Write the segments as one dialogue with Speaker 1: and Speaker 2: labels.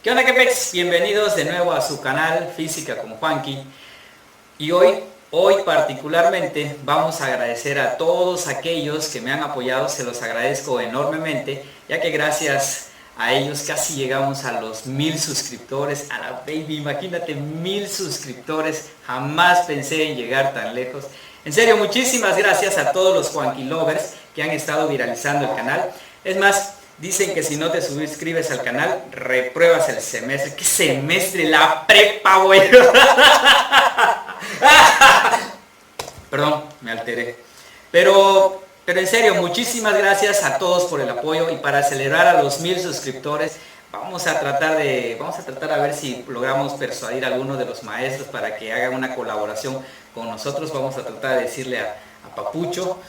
Speaker 1: ¿Qué onda, Quepex? Bienvenidos de nuevo a su canal Física con Juanqui. Y hoy particularmente vamos a agradecer a todos aquellos que me han apoyado, se los agradezco enormemente, ya que gracias a ellos casi llegamos a los 1000 suscriptores, a la baby, imagínate 1000 suscriptores, jamás pensé en llegar tan lejos. En serio, muchísimas gracias a todos los Juanqui Lovers que han estado viralizando el canal. Es más, dicen que si no te suscribes al canal, repruebas el semestre. ¿Qué semestre? La prepa, güey. Perdón, me alteré. Pero en serio, muchísimas gracias a todos por el apoyo. Y para celebrar a los 1000 suscriptores, vamos a tratar a ver si logramos persuadir a algunos de los maestros para que hagan una colaboración con nosotros. Vamos a tratar de decirle a Papucho,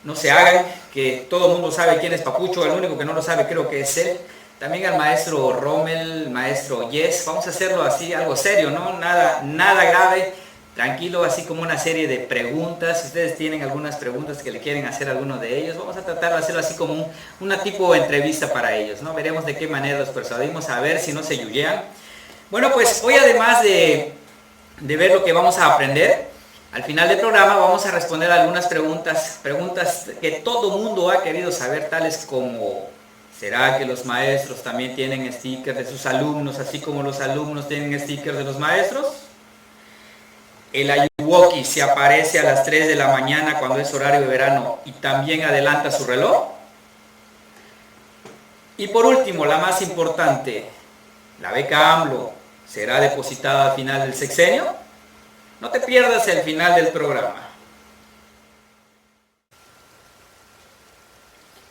Speaker 1: no se hagan, que todo el mundo sabe quién es Papucho, el único que no lo sabe creo que es él. También al maestro Rommel, maestro Yes, vamos a hacerlo así, algo serio, ¿no? Nada grave, tranquilo, así como una serie de preguntas. Si ustedes tienen algunas preguntas que le quieren hacer a alguno de ellos, vamos a tratar de hacerlo así como una tipo de entrevista para ellos, ¿no? Veremos de qué manera los persuadimos, a ver si no se yuyean. Bueno, pues hoy, además de ver lo que vamos a aprender, al final del programa vamos a responder algunas preguntas que todo mundo ha querido saber, tales como: ¿será que los maestros también tienen stickers de sus alumnos, así como los alumnos tienen stickers de los maestros? ¿El Ayuwoki se aparece a las 3 de la mañana cuando es horario de verano y también adelanta su reloj? Y por último, la más importante, ¿la beca AMLO será depositada al final del sexenio? No te pierdas el final del programa.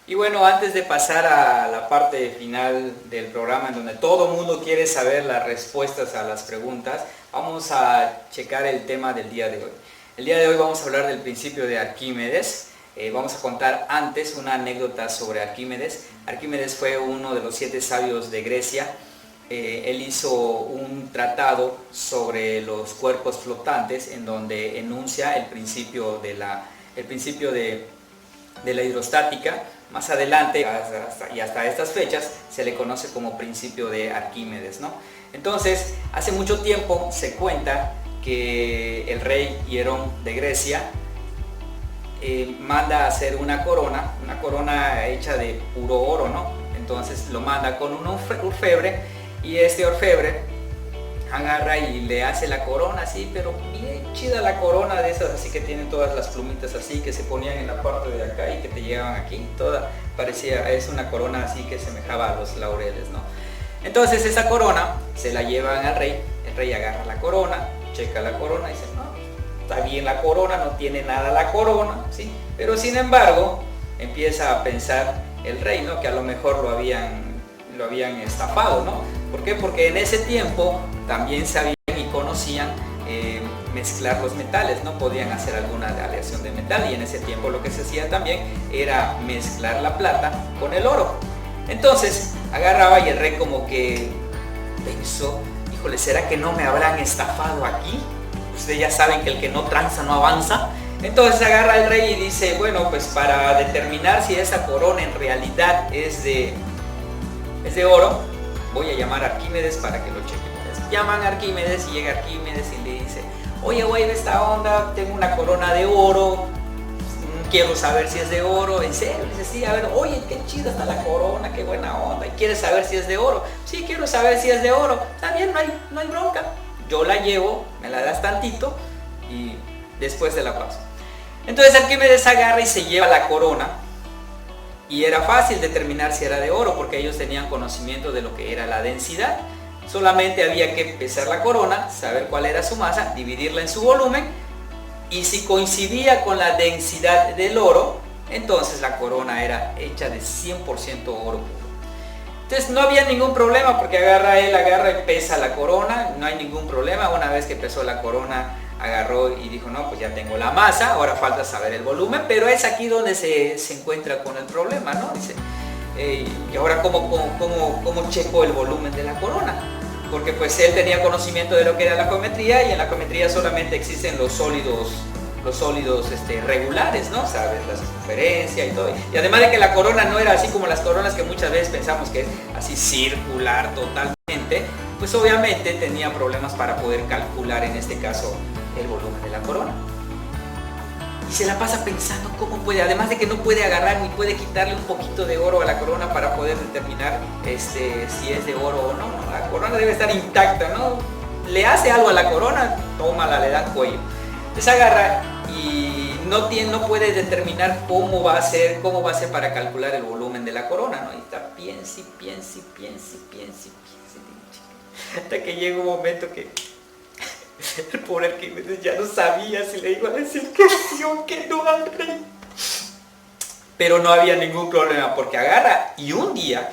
Speaker 1: Y bueno, antes de pasar a la parte final del programa, en donde todo el mundo quiere saber las respuestas a las preguntas, vamos a checar el tema del día de hoy. El día de hoy vamos a hablar del principio de Arquímedes. Vamos a contar antes una anécdota sobre Arquímedes. Arquímedes fue uno de los 7 sabios de Grecia. Él hizo un tratado sobre los cuerpos flotantes, en donde enuncia el principio de la hidrostática. Más adelante, hasta estas fechas, se le conoce como principio de Arquímedes, ¿no? Entonces, hace mucho tiempo se cuenta que el rey Hierón de Grecia manda a hacer una corona hecha de puro oro, ¿no? Entonces lo manda con un orfebre, y este orfebre agarra y le hace la corona así, pero bien chida la corona, de esas así que tienen todas las plumitas así, que se ponían en la parte de acá y que te llegaban aquí, toda parecía, es una corona así que semejaba a los laureles, ¿no? Entonces esa corona se la llevan al rey, el rey agarra la corona, checa la corona y dice: no, está bien la corona, no tiene nada la corona, ¿sí? Pero sin embargo empieza a pensar el rey, ¿no?, que a lo mejor lo habían estafado, ¿no? ¿Por qué? Porque en ese tiempo también sabían y conocían mezclar los metales, no podían hacer alguna aleación de metal, y en ese tiempo lo que se hacía también era mezclar la plata con el oro. Entonces agarraba y el rey como que pensó: híjole, ¿será que no me habrán estafado aquí? Ustedes ya saben que el que no tranza no avanza. Entonces agarra el rey y dice: bueno, pues para determinar si esa corona en realidad es de oro, voy a llamar a Arquímedes para que lo cheque. Entonces, llaman a Arquímedes y llega Arquímedes y le dice: oye, güey, de esta onda, tengo una corona de oro, quiero saber si es de oro. ¿En serio? Le dice: sí, a ver, oye, qué chida está la corona, qué buena onda. ¿Y quieres saber si es de oro? Sí, quiero saber si es de oro. Está bien, no hay bronca. Yo la llevo, me la das tantito y después te la paso. Entonces Arquímedes agarra y se lleva la corona. Y era fácil determinar si era de oro, porque ellos tenían conocimiento de lo que era la densidad. Solamente había que pesar la corona, saber cuál era su masa, dividirla en su volumen, y si coincidía con la densidad del oro, entonces la corona era hecha de 100% oro puro. Entonces no había ningún problema, porque él agarra y pesa la corona, no hay ningún problema. Una vez que pesó la corona, agarró y dijo: no, pues ya tengo la masa, ahora falta saber el volumen. Pero es aquí donde se encuentra con el problema, ¿no? Dice: y ahora ¿cómo checo el volumen de la corona? Porque pues él tenía conocimiento de lo que era la geometría, y en la geometría solamente existen los sólidos regulares, ¿no? Sabes, la circunferencia y todo. Y además de que la corona no era así como las coronas que muchas veces pensamos que es así circular totalmente, recipiente, pues obviamente tenía problemas para poder calcular en este caso el volumen de la corona. Y se la pasa pensando cómo puede, además de que no puede agarrar ni puede quitarle un poquito de oro a la corona para poder determinar si es de oro o no. La corona debe estar intacta, ¿no? Le hace algo a la corona, tómala, le da cuello. Entonces agarra y no puede determinar cómo va a ser para calcular el volumen de la corona, ¿no? Y está piensa, hasta que llega un momento que el pobre Arquímedes ya no sabía si le iba a decir que sí o que no al rey. Pero no había ningún problema, porque agarra y un día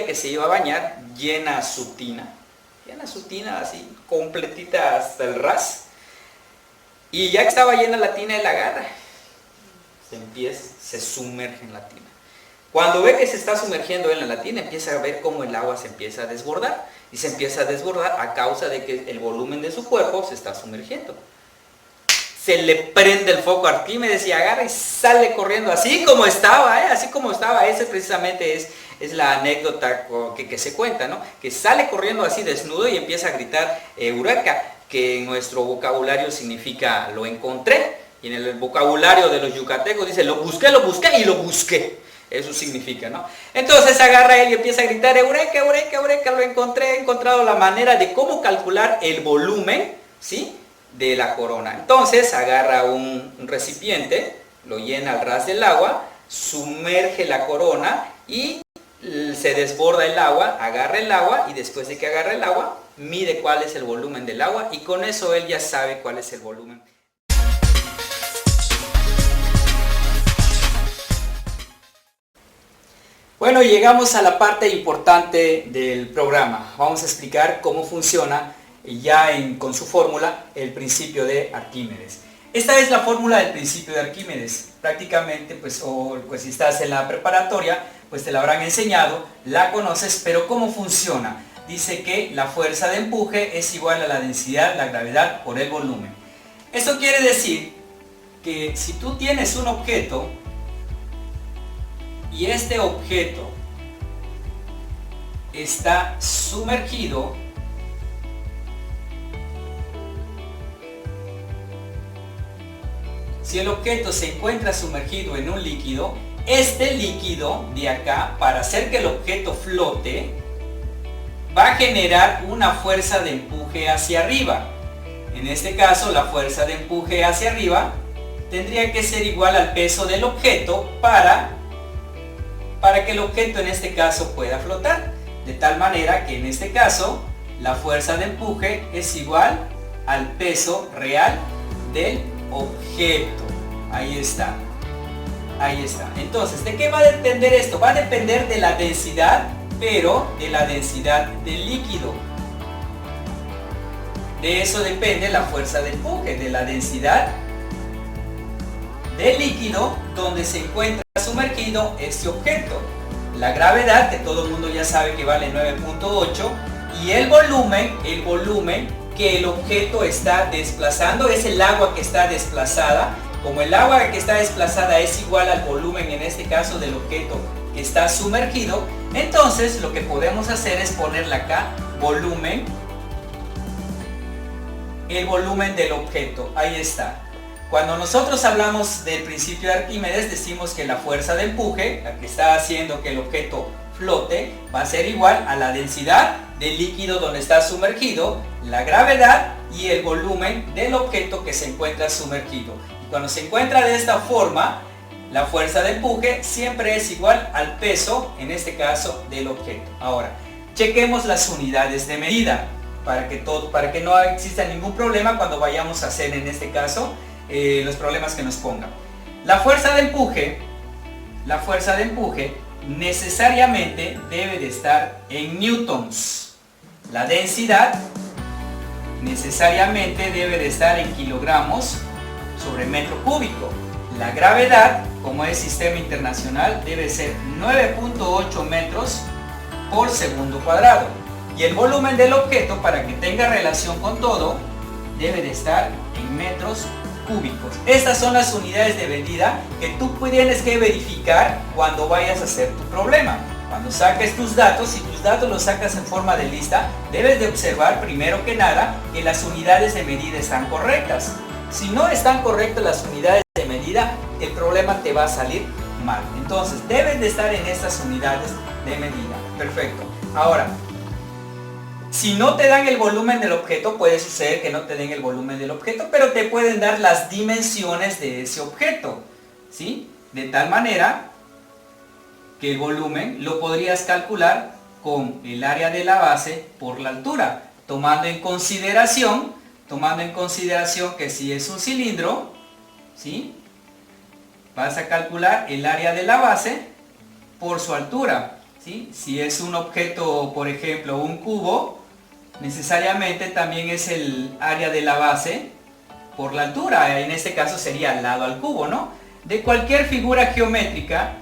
Speaker 1: que se iba a bañar, llena su tina así completita hasta el ras, y ya que estaba llena la tina, él agarra, se sumerge en la tina. Cuando ve que se está sumergiendo él en la tina, empieza a ver cómo el agua se empieza a desbordar, y se empieza a desbordar a causa de que el volumen de su cuerpo se está sumergiendo. Se le prende el foco a Arquímedes y agarra y sale corriendo, así como estaba, ese precisamente es la anécdota que se cuenta, ¿no? Que sale corriendo así desnudo y empieza a gritar Eureka, que en nuestro vocabulario significa lo encontré, y en el vocabulario de los yucatecos dice lo busqué y lo busqué. Eso significa, ¿no? Entonces agarra él y empieza a gritar Eureka, Eureka, Eureka, lo encontré, he encontrado la manera de cómo calcular el volumen, ¿sí?, de la corona. Entonces agarra un recipiente, lo llena al ras del agua, sumerge la corona y se desborda el agua, agarra el agua, y después de que agarra el agua, mide cuál es el volumen del agua, y con eso él ya sabe cuál es el volumen. Bueno, llegamos a la parte importante del programa. Vamos a explicar cómo funciona ya con su fórmula el principio de Arquímedes. Esta es la fórmula del principio de Arquímedes. Prácticamente, pues si estás en la preparatoria, pues te la habrán enseñado, la conoces, pero ¿cómo funciona? Dice que la fuerza de empuje es igual a la densidad, la gravedad por el volumen. Esto quiere decir que si tú tienes un objeto y este objeto está sumergido, si el objeto se encuentra sumergido en un líquido, este líquido de acá, para hacer que el objeto flote, va a generar una fuerza de empuje hacia arriba. En este caso, la fuerza de empuje hacia arriba tendría que ser igual al peso del objeto para que el objeto en este caso pueda flotar. De tal manera que en este caso, la fuerza de empuje es igual al peso real del objeto. Ahí está. Ahí está. Entonces, ¿de qué va a depender esto? Va a depender de la densidad, pero de la densidad del líquido. De eso depende la fuerza de empuje, de la densidad del líquido donde se encuentra sumergido este objeto. La gravedad, que todo el mundo ya sabe que vale 9.8, y el volumen que el objeto está desplazando, es el agua que está desplazada. Como el agua que está desplazada es igual al volumen, en este caso del objeto que está sumergido, entonces lo que podemos hacer es ponerle acá volumen, el volumen del objeto. Ahí está. Cuando nosotros hablamos del principio de Arquímedes, decimos que la fuerza de empuje, la que está haciendo que el objeto flote, va a ser igual a la densidad del líquido donde está sumergido, la gravedad y el volumen del objeto que se encuentra sumergido. Y cuando se encuentra de esta forma, la fuerza de empuje siempre es igual al peso, en este caso, del objeto. Ahora, chequemos las unidades de medida para que no exista ningún problema cuando vayamos a hacer, en este caso, los problemas que nos pongan. La fuerza de empuje necesariamente debe de estar en newtons. La densidad necesariamente debe de estar en kilogramos sobre metro cúbico. La gravedad, como es sistema internacional, debe ser 9.8 metros por segundo cuadrado. Y el volumen del objeto, para que tenga relación con todo, debe de estar en metros cúbicos. Estas son las unidades de medida que tú tienes que verificar cuando vayas a hacer tu problema. Cuando saques tus datos, si tus datos los sacas en forma de lista, debes de observar primero que nada que las unidades de medida están correctas. Si no están correctas las unidades de medida, el problema te va a salir mal. Entonces, deben de estar en estas unidades de medida. Perfecto. Ahora, si no te dan el volumen del objeto, puede suceder que no te den el volumen del objeto, pero te pueden dar las dimensiones de ese objeto, ¿sí? De tal manera que el volumen lo podrías calcular con el área de la base por la altura, tomando en consideración que si es un cilindro, ¿sí? Vas a calcular el área de la base por su altura, ¿sí? Si es un objeto, por ejemplo, un cubo, necesariamente también es el área de la base por la altura, en este caso sería al lado al cubo, ¿no? De cualquier figura geométrica,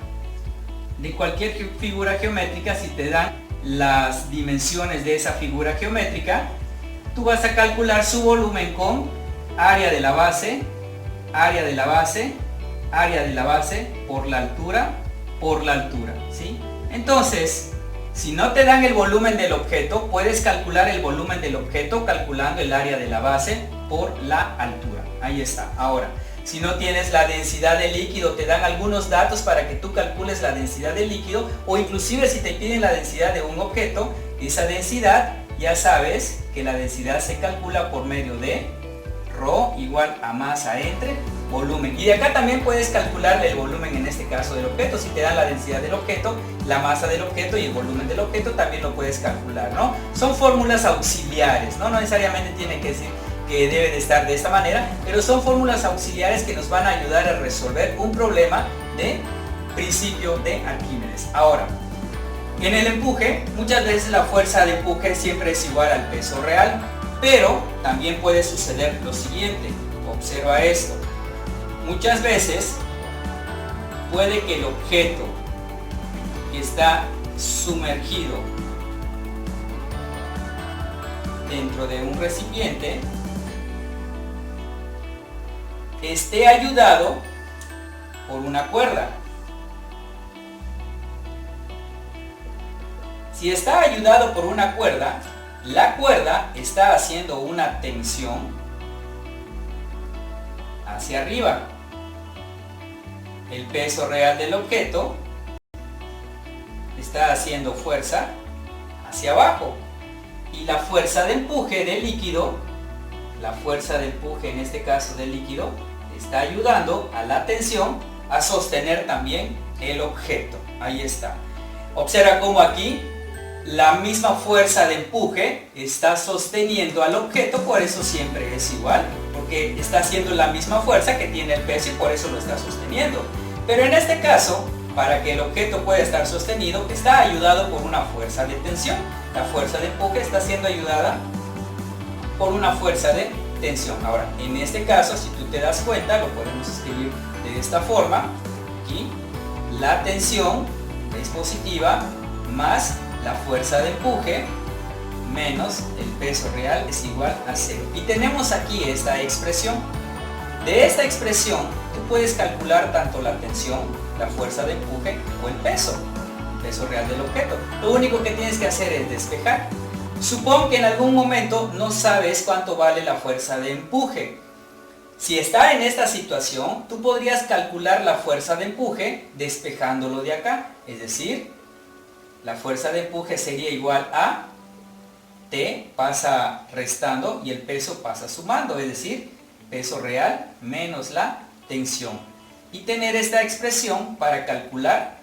Speaker 1: si te dan las dimensiones de esa figura geométrica, tú vas a calcular su volumen con área de la base por la altura, ¿sí? Entonces, si no te dan el volumen del objeto, puedes calcular el volumen del objeto calculando el área de la base por la altura. Ahí está. Ahora, si no tienes la densidad del líquido, te dan algunos datos para que tú calcules la densidad del líquido, o inclusive si te piden la densidad de un objeto, esa densidad ya sabes que la densidad se calcula por medio de ρ igual a masa entre volumen. Y de acá también puedes calcular el volumen, en este caso del objeto. Si te dan la densidad del objeto, la masa del objeto y el volumen del objeto, también lo puedes calcular, ¿no? Son fórmulas auxiliares, ¿no? No necesariamente tiene que decir que debe de estar de esta manera, pero son fórmulas auxiliares que nos van a ayudar a resolver un problema de principio de Arquímedes. Ahora, en el empuje, muchas veces la fuerza de empuje siempre es igual al peso real, pero también puede suceder lo siguiente. Observa esto. Muchas veces puede que el objeto que está sumergido dentro de un recipiente esté ayudado por una cuerda. Si está ayudado por una cuerda, la cuerda está haciendo una tensión hacia arriba. El peso real del objeto está haciendo fuerza hacia abajo. Y la fuerza de empuje del líquido, en este caso del líquido, está ayudando a la tensión a sostener también el objeto. Ahí está. Observa cómo aquí la misma fuerza de empuje está sosteniendo al objeto, por eso siempre es igual, porque está haciendo la misma fuerza que tiene el peso y por eso lo está sosteniendo. Pero en este caso, para que el objeto pueda estar sostenido, está ayudado por una fuerza de tensión. La fuerza de empuje está siendo ayudada por una fuerza de tensión. Ahora, en este caso, si tú te das cuenta, lo podemos escribir de esta forma. Aquí, la tensión es positiva más la fuerza de empuje menos el peso real es igual a 0. Y tenemos aquí esta expresión. De esta expresión, tú puedes calcular tanto la tensión, la fuerza de empuje o el peso real del objeto. Lo único que tienes que hacer es despejar. Supón que en algún momento no sabes cuánto vale la fuerza de empuje. Si está en esta situación, tú podrías calcular la fuerza de empuje despejándolo de acá. Es decir, la fuerza de empuje sería igual a T pasa restando y el peso pasa sumando. Es decir, peso real menos la tensión. Y tener esta expresión para calcular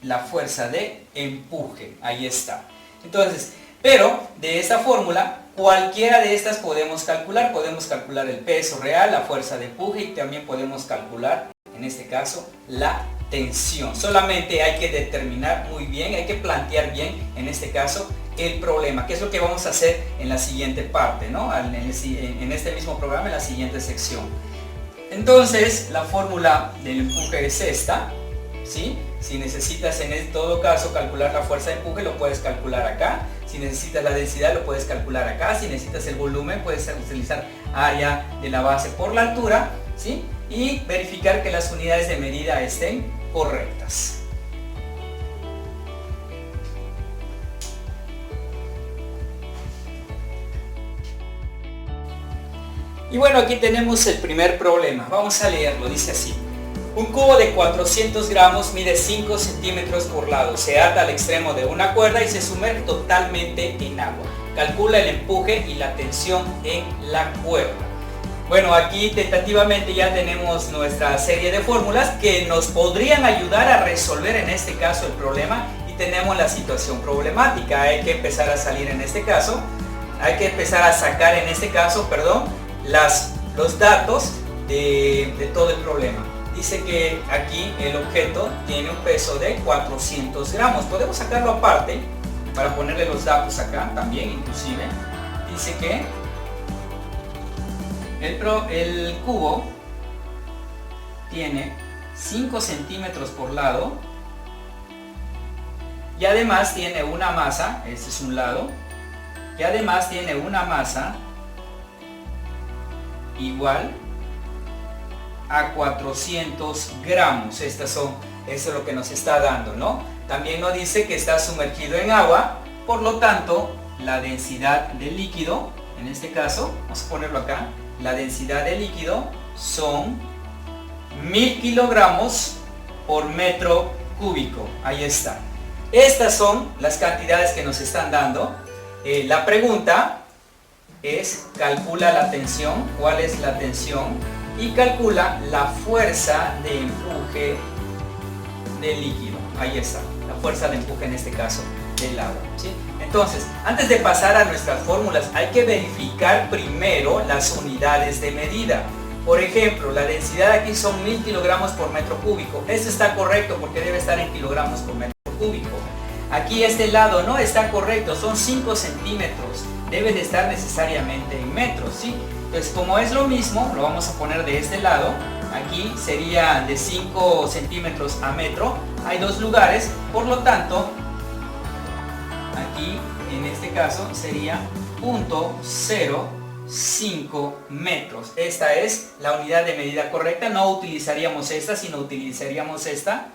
Speaker 1: la fuerza de empuje. Ahí está. Entonces, pero de esta fórmula, cualquiera de estas podemos calcular. Podemos calcular el peso real, la fuerza de empuje y también podemos calcular, en este caso, la tensión. Solamente hay que determinar muy bien, hay que plantear bien, en este caso, el problema, que es lo que vamos a hacer en la siguiente parte, ¿no? En este mismo programa, en la siguiente sección. Entonces, la fórmula del empuje es esta, ¿sí? Si necesitas en todo caso calcular la fuerza de empuje, lo puedes calcular acá. Si necesitas la densidad, lo puedes calcular acá. Si necesitas el volumen, puedes utilizar área de la base por la altura, ¿sí? Y verificar que las unidades de medida estén correctas. Y bueno, aquí tenemos el primer problema. Vamos a leerlo, dice así. Un cubo de 400 gramos mide 5 centímetros por lado. Se ata al extremo de una cuerda y se sumerge totalmente en agua. Calcula el empuje y la tensión en la cuerda. Bueno, aquí tentativamente ya tenemos nuestra serie de fórmulas que nos podrían ayudar a resolver en este caso el problema, y tenemos la situación problemática. Hay que empezar a salir en este caso, hay que empezar a sacar en este caso, los datos de todo el problema. Dice que aquí el objeto tiene un peso de 400 gramos. Podemos sacarlo aparte para ponerle los datos acá también, inclusive. Dice que el cubo tiene 5 centímetros por lado y además tiene una masa, este es un lado, y además tiene una masa igual a 400 gramos. Eso es lo que nos está dando, ¿no? También nos dice que está sumergido en agua, por lo tanto, la densidad del líquido, en este caso, vamos a ponerlo acá, la densidad del líquido son 1000 kilogramos por metro cúbico. Ahí está. Estas son las cantidades que nos están dando. La pregunta es, calcula la tensión, cuál es la tensión, y calcula la fuerza de empuje del líquido. Ahí está, la fuerza de empuje en este caso del agua, ¿sí? Entonces, antes de pasar a nuestras fórmulas, hay que verificar primero las unidades de medida. Por ejemplo, la densidad aquí son 1000 kilogramos por metro cúbico. Esto está correcto porque debe estar en kilogramos por metro cúbico. Aquí este lado no está correcto, son 5 centímetros. Debe de estar necesariamente en metros, ¿sí? Entonces, como es lo mismo, lo vamos a poner de este lado. Aquí sería de 5 centímetros a metro. Hay dos lugares, por lo tanto, aquí en este caso sería 0.05 metros. Esta es la unidad de medida correcta. No utilizaríamos esta, sino utilizaríamos esta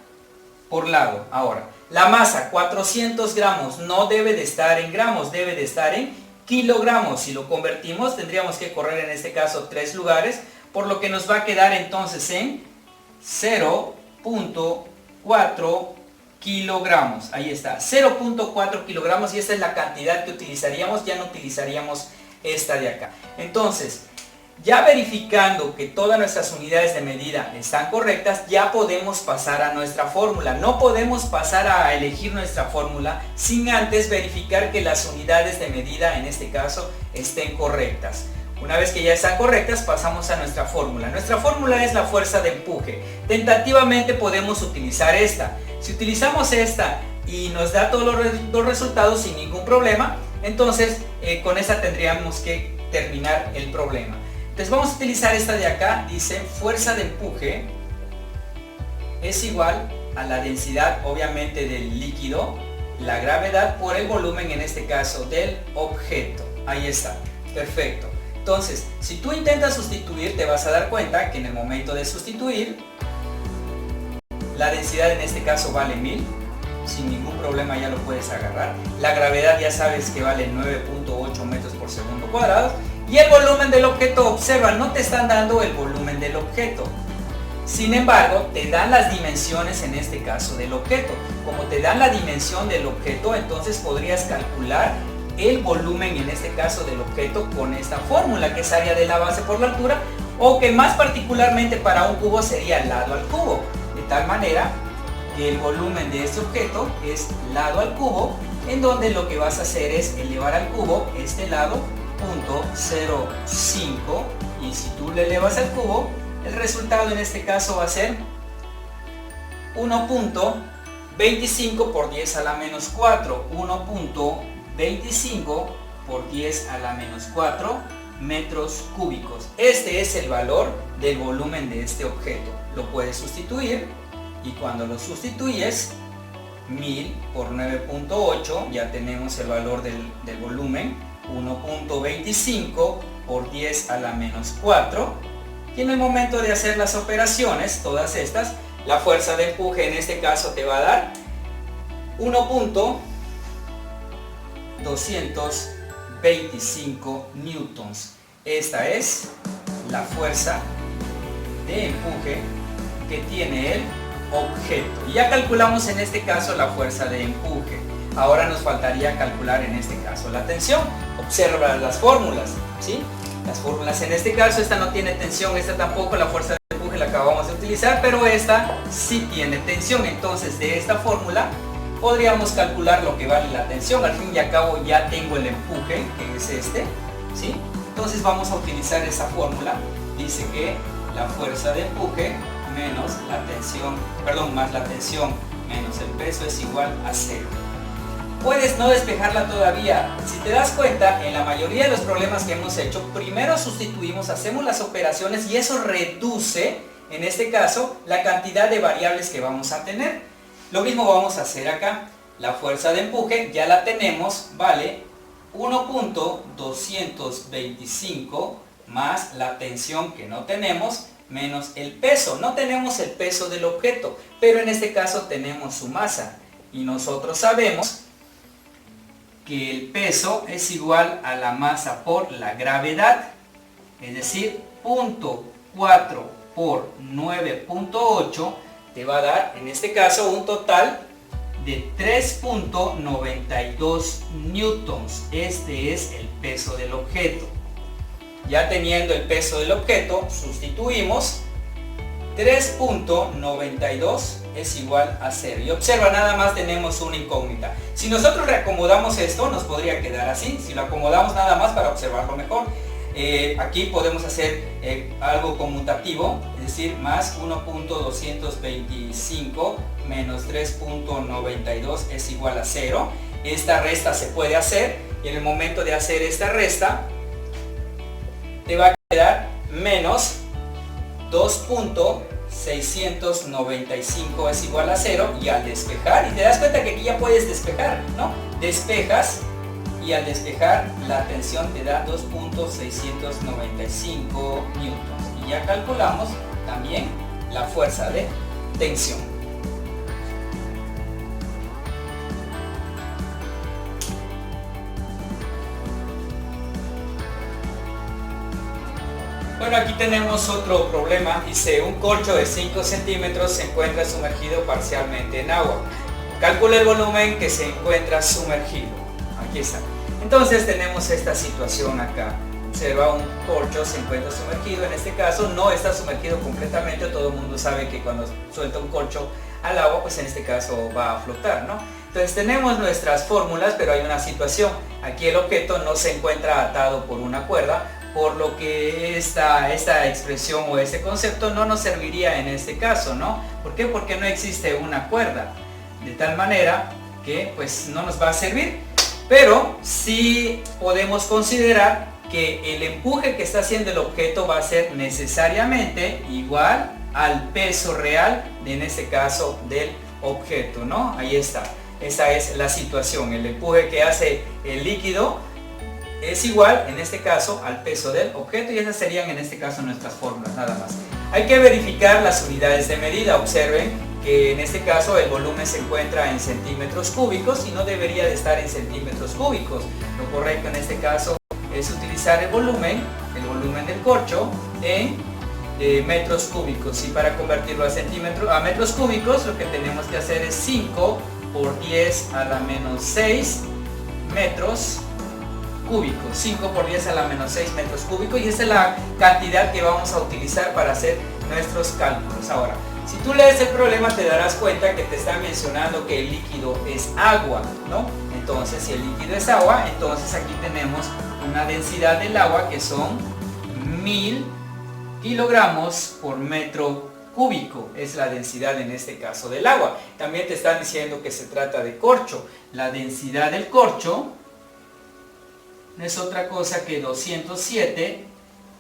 Speaker 1: por lado. Ahora, la masa, 400 gramos, no debe de estar en gramos, debe de estar en kilogramos. Si lo convertimos, tendríamos que correr en este caso 3 lugares, por lo que nos va a quedar entonces en 0.4 kilogramos. Ahí está, 0.4 kilogramos, y esta es la cantidad que utilizaríamos, ya no utilizaríamos esta de acá. Entonces, ya verificando que todas nuestras unidades de medida están correctas, ya podemos pasar a nuestra fórmula. No podemos pasar a elegir nuestra fórmula sin antes verificar que las unidades de medida, en este caso, estén correctas. Una vez que ya están correctas, pasamos a nuestra fórmula. Nuestra fórmula es la fuerza de empuje. Tentativamente podemos utilizar esta. Si utilizamos esta y nos da todos los resultados sin ningún problema, entonces con esta tendríamos que terminar el problema. Entonces vamos a utilizar esta de acá. Dice fuerza de empuje es igual a la densidad, obviamente, del líquido, la gravedad por el volumen, en este caso, del objeto. Ahí está, perfecto. Entonces, si tú intentas sustituir, te vas a dar cuenta que en el momento de sustituir, la densidad en este caso vale 1000, sin ningún problema ya lo puedes agarrar. La gravedad ya sabes que vale 9.8 metros por segundo cuadrado. Y el volumen del objeto, observa, no te están dando el volumen del objeto. Sin embargo, te dan las dimensiones en este caso del objeto. Como te dan la dimensión del objeto, entonces podrías calcular el volumen en este caso del objeto con esta fórmula, que es área de la base por la altura, o que más particularmente para un cubo sería lado al cubo. De tal manera que el volumen de este objeto es lado al cubo, en donde lo que vas a hacer es elevar al cubo este lado 0.05, y si tú le elevas al cubo, el resultado en este caso va a ser 1.25 por 10 a la menos 4, 1.25 por 10 a la menos 4 metros cúbicos. Este es el valor del volumen de este objeto. Lo puedes sustituir, y cuando lo sustituyes, 1000 por 9.8, ya tenemos el valor del volumen, 1.25 por 10 a la menos 4, y en el momento de hacer las operaciones, todas estas, la fuerza de empuje en este caso te va a dar 1.225 newtons. Esta es la fuerza de empuje que tiene el objeto. Y ya calculamos en este caso la fuerza de empuje. Ahora nos faltaría calcular en este caso la tensión. Observa las fórmulas, ¿sí? Las fórmulas en este caso, esta no tiene tensión, esta tampoco, la fuerza de empuje la acabamos de utilizar, pero esta sí tiene tensión. Entonces de esta fórmula podríamos calcular lo que vale la tensión. Al fin y al cabo ya tengo el empuje, que es este, ¿sí? Entonces vamos a utilizar esa fórmula. Dice que la fuerza de empuje menos la tensión, más la tensión menos el peso es igual a 0. Puedes no despejarla todavía. Si te das cuenta, en la mayoría de los problemas que hemos hecho, primero sustituimos, hacemos las operaciones y eso reduce, en este caso, la cantidad de variables que vamos a tener. Lo mismo vamos a hacer acá. La fuerza de empuje ya la tenemos, vale 1.225 más la tensión que no tenemos, menos el peso. No tenemos el peso del objeto, pero en este caso tenemos su masa. Y nosotros sabemos que el peso es igual a la masa por la gravedad. Es decir, 0.4 por 9.8 te va a dar, en este caso, un total de 3.92 newtons. Este es el peso del objeto. Ya teniendo el peso del objeto, sustituimos 3.92 es igual a 0. Y observa, nada más tenemos una incógnita. Si nosotros reacomodamos esto, nos podría quedar así. Si lo acomodamos nada más para observarlo mejor, aquí podemos hacer algo conmutativo, es decir, más 1.225 menos 3.92 es igual a 0. Esta resta se puede hacer y en el momento de hacer esta resta te va a quedar menos 2.695 es igual a 0, y al despejar, y te das cuenta que aquí ya puedes despejar, ¿no? Despejas y al despejar la tensión te da 2.695 newtons. Y ya calculamos también la fuerza de tensión. Bueno, aquí tenemos otro problema. Dice, un corcho de 5 centímetros se encuentra sumergido parcialmente en agua. Calcula el volumen que se encuentra sumergido. Aquí está. Entonces tenemos esta situación acá. Observa, un corcho se encuentra sumergido. En este caso no está sumergido completamente. Todo el mundo sabe que cuando suelta un corcho al agua, pues en este caso va a flotar, ¿no? Entonces tenemos nuestras fórmulas, pero hay una situación. Aquí el objeto no se encuentra atado por una cuerda, por lo que esta expresión o este concepto no nos serviría en este caso, ¿no? ¿Por qué? Porque no existe una cuerda, de tal manera que pues no nos va a servir, pero sí podemos considerar que el empuje que está haciendo el objeto va a ser necesariamente igual al peso real, en este caso, del objeto, ¿no? Ahí está, esa es la situación. El empuje que hace el líquido es igual, en este caso, al peso del objeto, y esas serían en este caso nuestras fórmulas, nada más. Hay que verificar las unidades de medida. Observen que en este caso el volumen se encuentra en centímetros cúbicos y no debería de estar en centímetros cúbicos. Lo correcto en este caso es utilizar el volumen del corcho en metros cúbicos, y para convertirlo a metros cúbicos lo que tenemos que hacer es 5 por 10 a la menos 6 metros cúbicos, 5 por 10 a la menos 6 metros cúbicos, y esa es la cantidad que vamos a utilizar para hacer nuestros cálculos. Ahora, si tú lees el problema te darás cuenta que te está mencionando que el líquido es agua, ¿no? Entonces, si el líquido es agua, entonces aquí tenemos una densidad del agua que son 1000 kilogramos por metro cúbico, es la densidad en este caso del agua. También te están diciendo que se trata de corcho. La densidad del corcho no es otra cosa que 207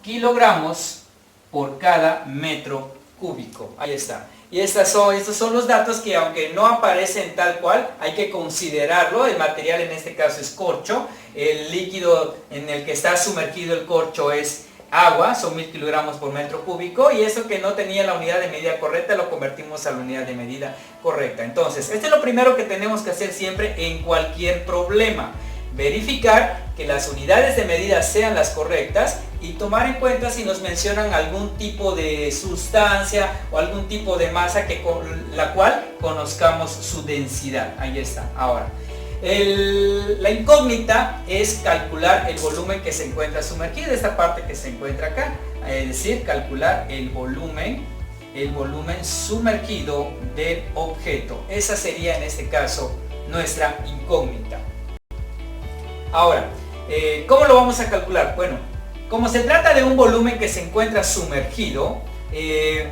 Speaker 1: kilogramos por cada metro cúbico. Ahí está. Y estos son los datos que, aunque no aparecen tal cual, hay que considerarlo. El material en este caso es corcho. El líquido en el que está sumergido el corcho es agua, son 1000 kilogramos por metro cúbico, y eso que no tenía la unidad de medida correcta lo convertimos a la unidad de medida correcta. Entonces, esto es lo primero que tenemos que hacer siempre en cualquier problema. verificar que las unidades de medida sean las correctas y tomar en cuenta si nos mencionan algún tipo de sustancia o algún tipo de masa con la cual conozcamos su densidad. Ahí está. Ahora, la incógnita es calcular el volumen que se encuentra sumergido, esta parte que se encuentra acá, es decir, calcular el volumen sumergido del objeto. Esa sería en este caso nuestra incógnita. Ahora, ¿cómo lo vamos a calcular? Bueno, como se trata de un volumen que se encuentra sumergido,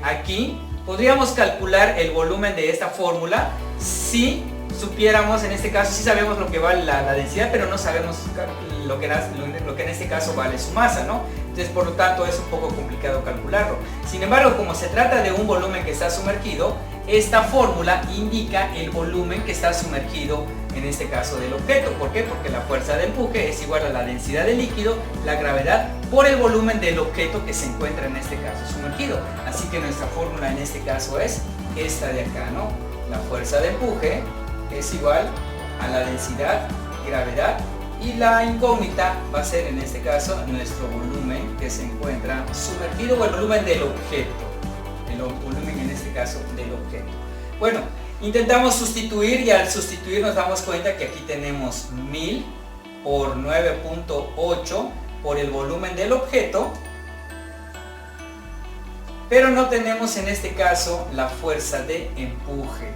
Speaker 1: aquí podríamos calcular el volumen de esta fórmula si supiéramos, en este caso, si sabemos lo que vale la densidad, pero no sabemos lo que en este caso vale su masa, ¿no? Entonces, por lo tanto, es un poco complicado calcularlo. Sin embargo, como se trata de un volumen que está sumergido, esta fórmula indica el volumen que está sumergido en este caso del objeto. ¿Por qué? Porque la fuerza de empuje es igual a la densidad del líquido, la gravedad, por el volumen del objeto que se encuentra en este caso sumergido. Así que nuestra fórmula en este caso es esta de acá, ¿no? La fuerza de empuje es igual a la densidad, gravedad, y la incógnita va a ser en este caso nuestro volumen que se encuentra sumergido, o el volumen del objeto, el volumen en este caso del objeto. Bueno, intentamos sustituir y al sustituir nos damos cuenta que aquí tenemos 1000 por 9.8 por el volumen del objeto, pero no tenemos en este caso la fuerza de empuje.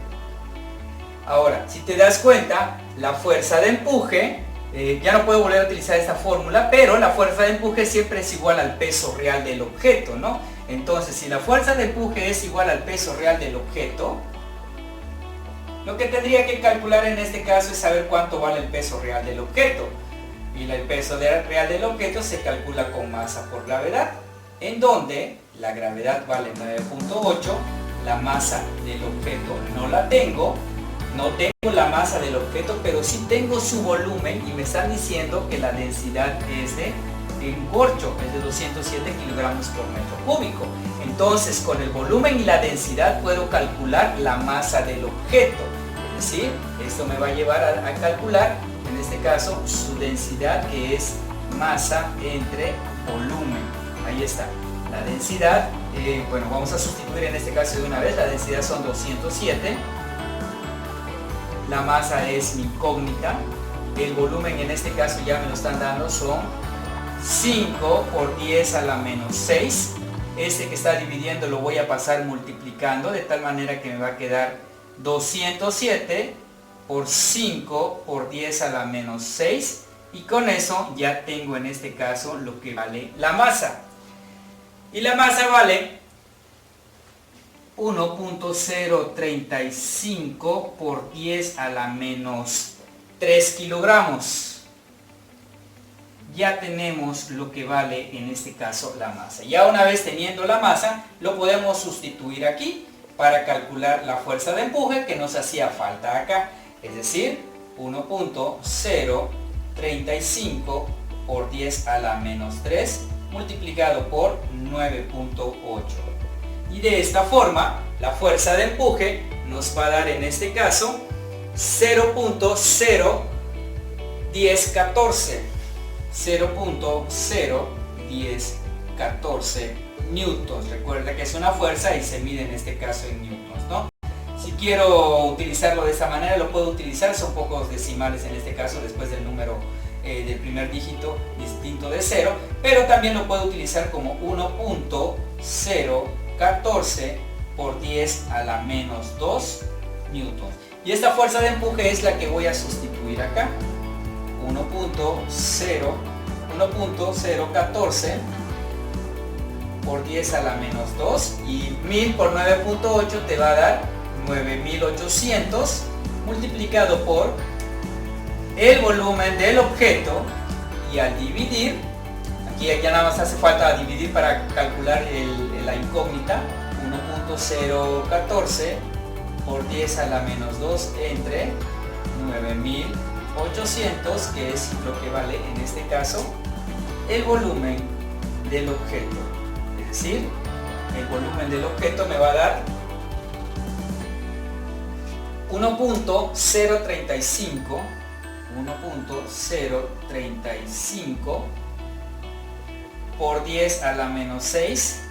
Speaker 1: Ahora, si te das cuenta, la fuerza de empuje, ya no puedo volver a utilizar esta fórmula, pero la fuerza de empuje siempre es igual al peso real del objeto, ¿no? Entonces, si la fuerza de empuje es igual al peso real del objeto, lo que tendría que calcular en este caso es saber cuánto vale el peso real del objeto. Y el peso real del objeto se calcula con masa por gravedad, en donde la gravedad vale 9.8, la masa del objeto no la tengo. No tengo la masa del objeto, pero sí tengo su volumen y me están diciendo que la densidad es de corcho, es de 207 kilogramos por metro cúbico. Entonces, con el volumen y la densidad puedo calcular la masa del objeto. Es decir, esto me va a llevar a calcular, en este caso, su densidad, que es masa entre volumen. Ahí está. La densidad, bueno, vamos a sustituir en este caso de una vez. La densidad son 207. La masa es mi incógnita. El volumen en este caso ya me lo están dando, son 5 por 10 a la menos 6. Este que está dividiendo lo voy a pasar multiplicando de tal manera que me va a quedar 207 por 5 por 10 a la menos 6. Y con eso ya tengo en este caso lo que vale la masa. Y la masa vale 1.035 por 10 a la menos 3 kilogramos. Ya tenemos lo que vale en este caso la masa. Ya una vez teniendo la masa, lo podemos sustituir aquí para calcular la fuerza de empuje que nos hacía falta acá. Es decir, 1.035 por 10 a la menos 3 multiplicado por 9.8. Y de esta forma, la fuerza de empuje nos va a dar en este caso 0.01014. 0.01014 newtons. Recuerda que es una fuerza y se mide en este caso en newtons, ¿no? Si quiero utilizarlo de esta manera, lo puedo utilizar. Son pocos decimales en este caso después del número del primer dígito distinto de 0. Pero también lo puedo utilizar como 1.014 por 10 a la menos 2 newtons. Y esta fuerza de empuje es la que voy a sustituir acá. 1.014 por 10 a la menos 2, y 1000 por 9.8 te va a dar 9800 multiplicado por el volumen del objeto, y al dividir, aquí ya nada más hace falta dividir para calcular la incógnita. 1.014 por 10 a la menos 2 entre 9800, que es lo que vale en este caso el volumen del objeto. Es decir, el volumen del objeto me va a dar 1.035 1.035 por 10 a la menos 6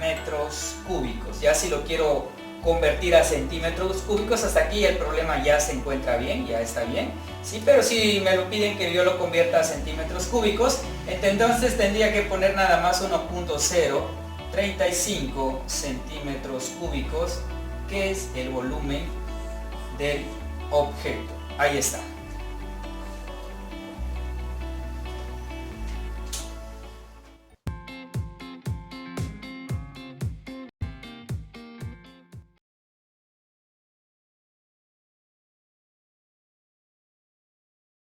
Speaker 1: metros cúbicos. Ya si lo quiero convertir a centímetros cúbicos, hasta aquí el problema ya se encuentra bien, ya está bien, ¿sí? Pero si me lo piden que yo lo convierta a centímetros cúbicos, entonces tendría que poner nada más 1.035 centímetros cúbicos, que es el volumen del objeto. Ahí está.